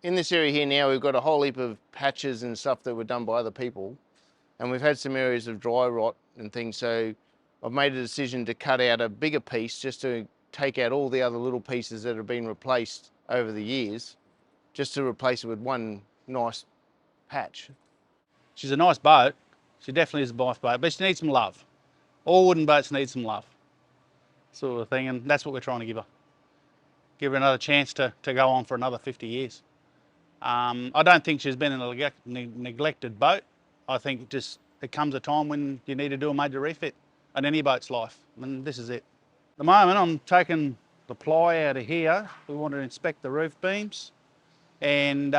In this area here now, we've got a whole heap of patches and stuff that were done by other people. And we've had some areas of dry rot and things. So I've made a decision to cut out a bigger piece just to take out all the other little pieces that have been replaced over the years, just to replace it with one nice patch. She's a nice boat. She definitely is a nice boat, but she needs some love. All wooden boats need some love, sort of thing, and that's what we're trying to give her. Give her another chance to go on for another 50 years. I don't think she's been a neglected boat. I think just there comes a time when you need to do a major refit on any boat's life, and this is it. At the moment, I'm taking the ply out of here. We want to inspect the roof beams and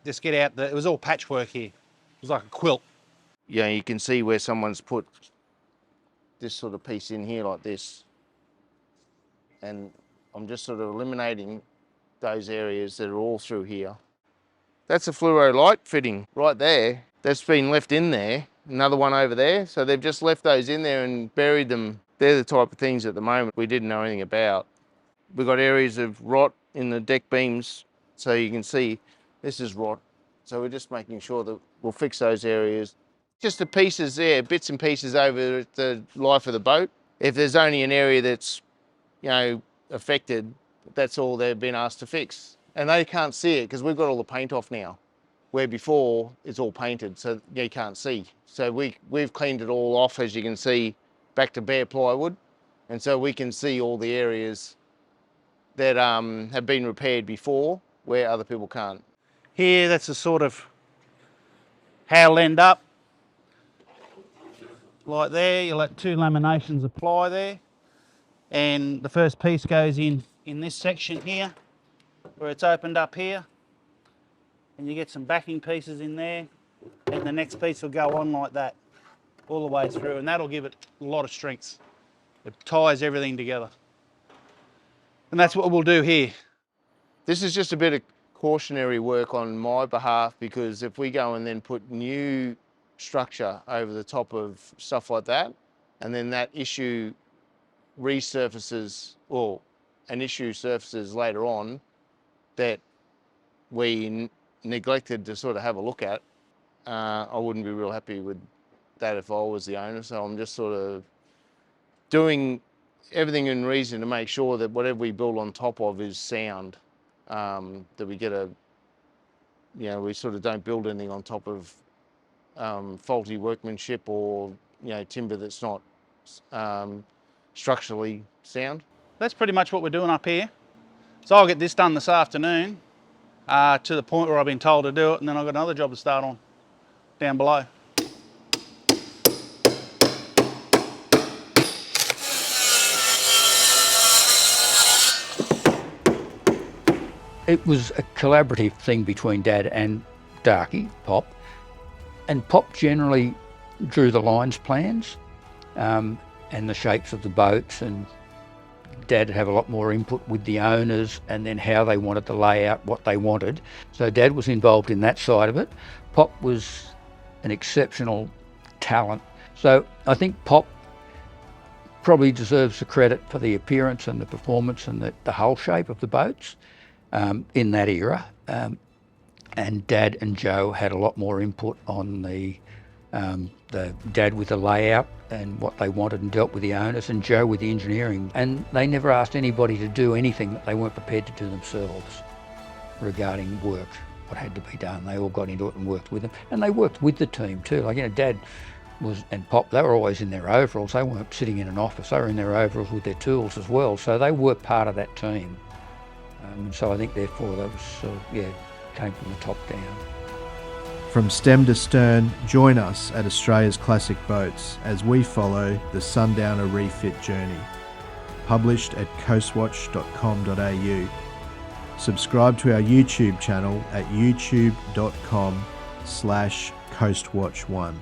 just get out it was all patchwork here. It was like a quilt. Yeah, you can see where someone's put this sort of piece in here like this. And I'm just sort of eliminating those areas that are all through here. That's a fluoro light fitting right there. That's been left in there. Another one over there. So they've just left those in there and buried them. They're the type of things at the moment we didn't know anything about. We've got areas of rot in the deck beams. So you can see this is rot. So we're just making sure that we'll fix those areas. Just the pieces there, bits and pieces over the life of the boat. If there's only an area that's, affected, that's all they've been asked to fix. And they can't see it because we've got all the paint off now, where before it's all painted, so you can't see. So we've cleaned it all off, as you can see, back to bare plywood. And so we can see all the areas that have been repaired before where other people can't. Here, that's a sort of how it'll end up. Like there, you'll have 2 laminations of ply there. And the first piece goes in this section here, where it's opened up here. And you get some backing pieces in there. And the next piece will go on like that, all the way through. And that'll give it a lot of strength. It ties everything together. And that's what we'll do here. This is just a bit of cautionary work on my behalf, because if we go and then put new structure over the top of stuff like that, and then that issue resurfaces, or an issue surfaces later on that we neglected to sort of have a look at, I wouldn't be real happy with that if I was the owner. So I'm just sort of doing everything in reason to make sure that whatever we build on top of is sound, that we get we sort of don't build anything on top of faulty workmanship or timber that's not structurally sound. That's pretty much what we're doing up here. So I'll get this done this afternoon to the point where I've been told to do it, and then I've got another job to start on down below. It was a collaborative thing between Dad and Darky, Pop, and Pop generally drew the lines plans and the shapes of the boats, and Dad would have a lot more input with the owners and then how they wanted the layout, what they wanted. So Dad was involved in that side of it. Pop was an exceptional talent. So I think Pop probably deserves the credit for the appearance and the performance and the hull shape of the boats in that era. And Dad and Joe had a lot more input on the Dad with the layout and what they wanted and dealt with the owners, and Joe with the engineering. And they never asked anybody to do anything that they weren't prepared to do themselves regarding work, what had to be done. They all got into it and worked with them. And they worked with the team too. Like, Dad and Pop, they were always in their overalls. They weren't sitting in an office. They were in their overalls with their tools as well. So they were part of that team. So I think therefore that was, came from the top down. From stem to stern, join us at Australia's Classic Boats as we follow the Sundowner refit journey. Published at coastwatch.com.au. Subscribe to our YouTube channel at youtube.com/coastwatch1.